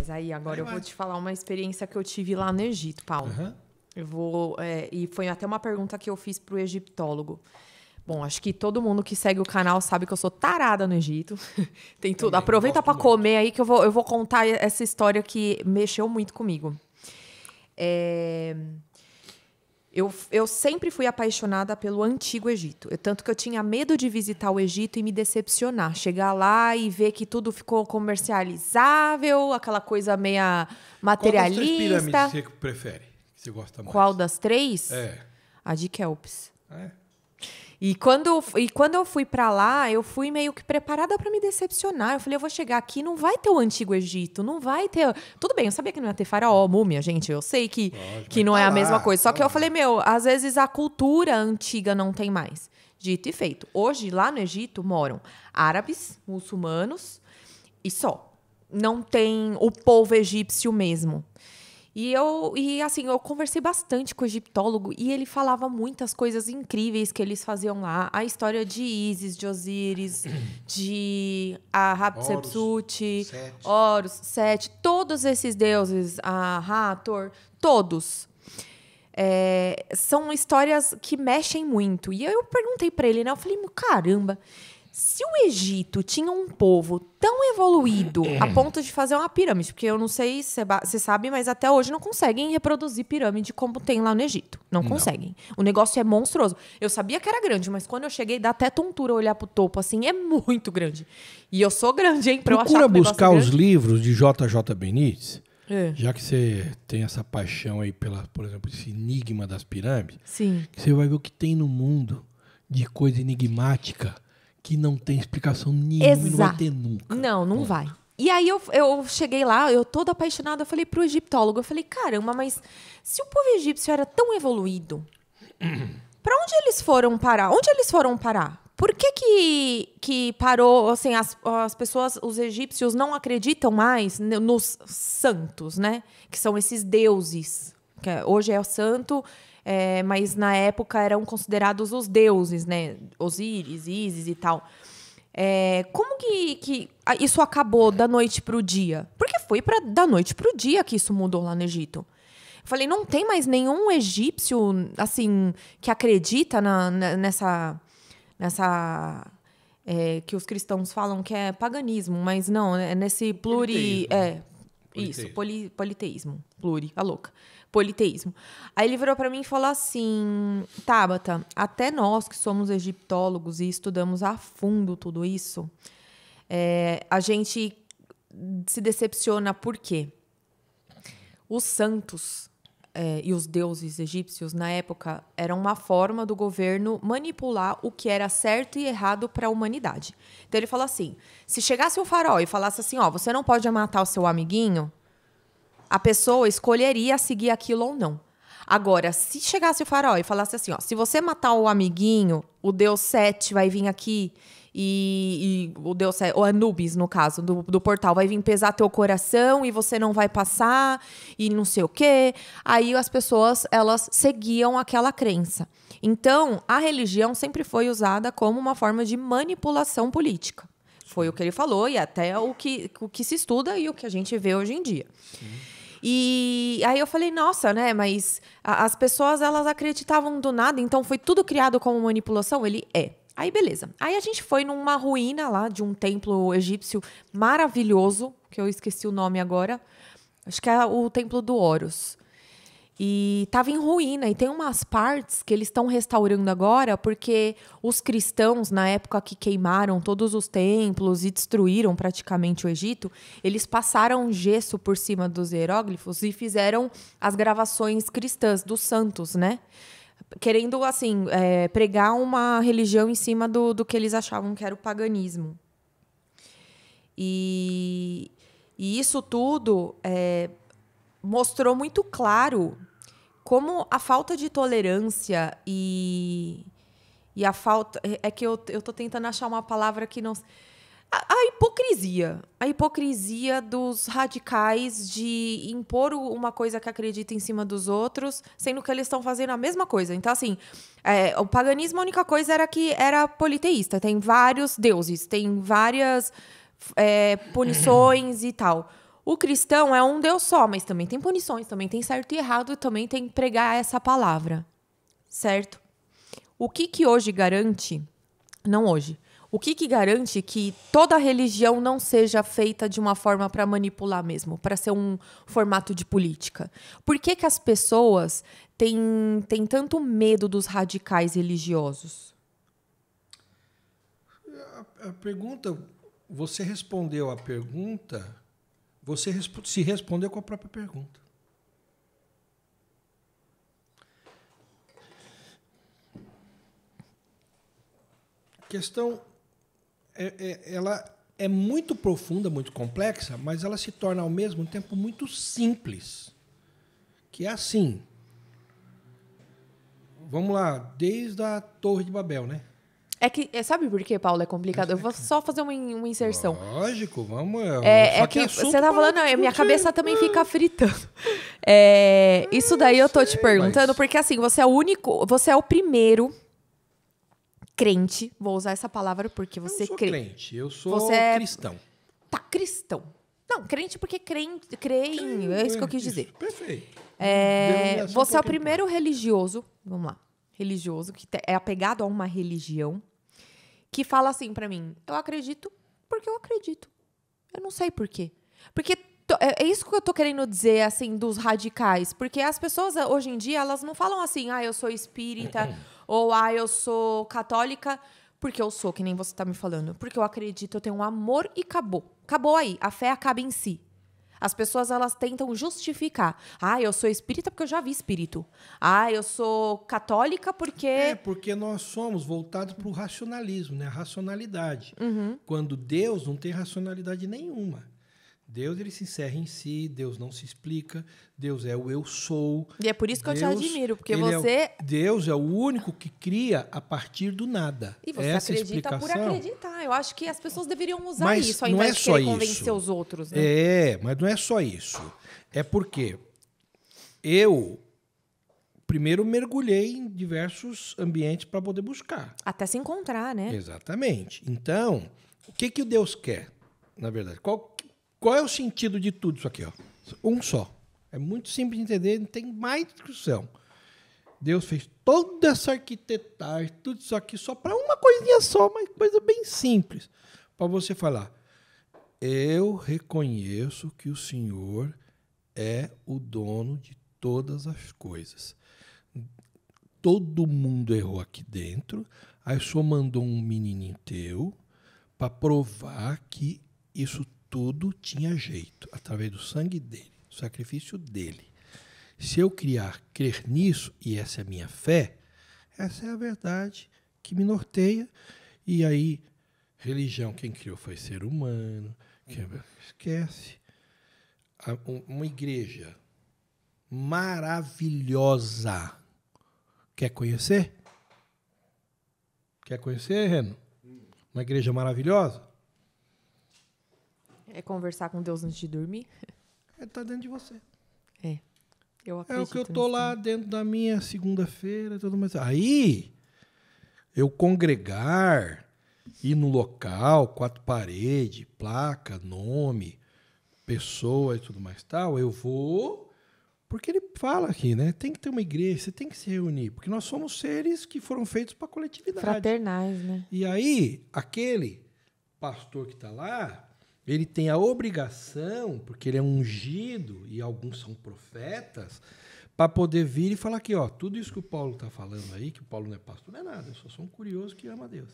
Mas aí, agora eu vou te falar uma experiência que eu tive lá no Egito, Paulo. Eu vou... e foi até uma pergunta que eu fiz pro egiptólogo. Bom, acho que todo mundo que segue o canal sabe que eu sou tarada no Egito. Tem tudo. Também, Aproveita para muito. comer aí que eu vou contar essa história que mexeu muito comigo. Eu sempre fui apaixonada pelo Antigo Egito. Tanto que eu tinha medo de visitar o Egito e me decepcionar. Chegar lá e ver que tudo ficou comercializável, aquela coisa meia materialista. Qual das 3 pirâmides você prefere? Que você gosta mais? Qual das 3? A de Kelps. E quando eu fui pra lá, eu fui meio que preparada pra me decepcionar. Eu falei, eu vou chegar aqui, não vai ter o Antigo Egito, não vai ter... Tudo bem, eu sabia que não ia ter faraó, múmia, gente. Eu sei que não é a mesma coisa. Só que eu falei, às vezes a cultura antiga não tem mais. Dito e feito. Hoje, lá no Egito, moram árabes, muçulmanos e só. Não tem o povo egípcio mesmo. E assim, eu conversei bastante com o egiptólogo e ele falava muitas coisas incríveis que eles faziam lá. A história de Ísis, de Osíris, de Hatshepsut, Horus, Sete, todos esses deuses, a Hathor, todos. São histórias que mexem muito. E eu perguntei para ele, né? Eu falei, caramba... Se o Egito tinha um povo tão evoluído a ponto de fazer uma pirâmide, porque eu não sei se você sabe, mas até hoje não conseguem reproduzir pirâmide como tem lá no Egito. Não conseguem. O negócio é monstruoso. Eu sabia que era grande, mas quando eu cheguei, dá até tontura olhar pro topo, assim, é muito grande. E eu sou grande, hein, pra eu achar que o negócio buscar é os grande. livros de J.J. Benítez, já que você tem essa paixão aí por exemplo, esse enigma das pirâmides, Sim. Que você vai ver o que tem no mundo de coisa enigmática que não tem explicação nenhuma e não vai ter nunca. Não vai. E aí eu cheguei lá, eu toda apaixonada, eu falei pro egiptólogo, eu falei, caramba, mas se o povo egípcio era tão evoluído, pra onde eles foram parar? Onde eles foram parar? Por que parou, assim, as pessoas, os egípcios não acreditam mais nos santos, né? Que são esses deuses. Que hoje é o santo... mas na época eram considerados os deuses, né? Osíris, Ísis e tal. Como que isso acabou da noite para o dia? Porque foi da noite para o dia que isso mudou lá no Egito. Eu falei, não tem mais nenhum egípcio assim que acredita nessa que os cristãos falam que é paganismo, mas não, é nesse politeísmo. A louca. Politeísmo. Aí ele virou para mim e falou assim, Tabata, até nós que somos egiptólogos e estudamos a fundo tudo isso, a gente se decepciona porque os santos e os deuses egípcios, na época, eram uma forma do governo manipular o que era certo e errado para a humanidade. Então ele falou assim, se chegasse o faraó e falasse assim, você não pode matar o seu amiguinho, a pessoa escolheria seguir aquilo ou não. Agora, se chegasse o faraó e falasse assim, se você matar o amiguinho, o deus Sete vai vir aqui e o deus Sete, ou Anubis, no caso, do portal, vai vir pesar teu coração e você não vai passar e não sei o quê. Aí as pessoas, elas seguiam aquela crença. Então, a religião sempre foi usada como uma forma de manipulação política. Foi o que ele falou e até o que se estuda e o que a gente vê hoje em dia. E aí eu falei, nossa, né, mas as pessoas, elas acreditavam do nada, então foi tudo criado como manipulação? Ele Aí, beleza. Aí a gente foi numa ruína lá de um templo egípcio maravilhoso, que eu esqueci o nome agora, acho que é o Templo do Horus. E estava em ruína, e tem umas partes que eles estão restaurando agora, porque os cristãos, na época que queimaram todos os templos e destruíram praticamente o Egito, eles passaram gesso por cima dos hieróglifos e fizeram as gravações cristãs dos santos, né? Querendo, assim, pregar uma religião em cima do que eles achavam que era o paganismo. E isso tudo mostrou muito claro como a falta de tolerância e a falta... É que eu tô tentando achar uma palavra que não... A hipocrisia. A hipocrisia dos radicais de impor uma coisa que acredita em cima dos outros, sendo que eles estão fazendo a mesma coisa. Então, assim, o paganismo, a única coisa era que era politeísta. Tem vários deuses, tem várias punições e tal. O cristão é um Deus só, mas também tem punições, também tem certo e errado, e também tem que pregar essa palavra, certo? O que hoje garante, não hoje, o que garante que toda religião não seja feita de uma forma para manipular mesmo, para ser um formato de política? Por que as pessoas têm tanto medo dos radicais religiosos? A pergunta, você respondeu a pergunta, você se respondeu com a própria pergunta. A questão, ela é muito profunda, muito complexa, mas ela se torna, ao mesmo tempo, muito simples. Que é assim. Vamos lá, desde a Torre de Babel, né? Sabe por que, Paulo, é complicado? Eu vou só fazer uma inserção. Lógico, vamos. Que você tá falando, minha cabeça também fica fritando. Isso daí eu tô te perguntando, porque assim, você é o primeiro crente, vou usar essa palavra porque você crê. Eu sou crente, eu sou cristão. Tá, cristão. Não, crente porque crê é isso que eu quis dizer. Perfeito. Você é o primeiro religioso, vamos lá, religioso, que é apegado a uma religião, que fala assim pra mim, eu acredito porque eu acredito. Eu não sei por quê. Porque é isso que eu tô querendo dizer, assim, dos radicais. Porque as pessoas, hoje em dia, elas não falam assim, eu sou espírita, ou eu sou católica, porque eu sou, que nem você tá me falando. Porque eu acredito, eu tenho um amor e acabou. Acabou aí. A fé acaba em si. As pessoas, elas tentam justificar. Eu sou espírita porque eu já vi espírito. Eu sou católica porque... Porque nós somos voltados para o racionalismo, né? A racionalidade. Uhum. Quando Deus não tem racionalidade nenhuma. Deus, ele se encerra em si, Deus não se explica, Deus é o eu sou. E é por isso que eu te admiro, porque Deus é o único que cria a partir do nada. E você Essa acredita explicação, por acreditar. Eu acho que as pessoas deveriam usar isso, ao invés de querer convencer os outros. Né? Mas não é só isso. É porque eu, primeiro, mergulhei em diversos ambientes para poder buscar. Até se encontrar, né? Exatamente. Então, o que o Deus quer, na verdade? Qual é o sentido de tudo isso aqui? Um só. É muito simples de entender, não tem mais discussão. Deus fez toda essa arquitetagem, tudo isso aqui só para uma coisinha só, uma coisa bem simples. Para você falar, eu reconheço que o Senhor é o dono de todas as coisas. Todo mundo errou aqui dentro, aí o Senhor mandou um menininho teu para provar que isso tudo tinha jeito, através do sangue dele, do sacrifício dele. Se eu crer nisso, e essa é a minha fé, essa é a verdade que me norteia. E aí, religião, quem criou foi ser humano. Esquece. Uma igreja maravilhosa. Quer conhecer? Quer conhecer, Reno? Uma igreja maravilhosa? É conversar com Deus antes de dormir? Está dentro de você. Eu acredito. É o que eu estou lá dentro da minha segunda-feira, tudo mais. Aí, eu congregar, ir no local, 4 paredes, placa, nome, pessoa e tudo mais tal, eu vou, porque ele fala aqui, né? Tem que ter uma igreja, você tem que se reunir, porque nós somos seres que foram feitos para coletividade. Fraternais, né? E aí, aquele pastor que está lá, ele tem a obrigação, porque ele é ungido, e alguns são profetas, para poder vir e falar aqui, tudo isso que o Paulo está falando aí, que o Paulo não é pastor, não é nada, eu só sou um curioso que ama a Deus.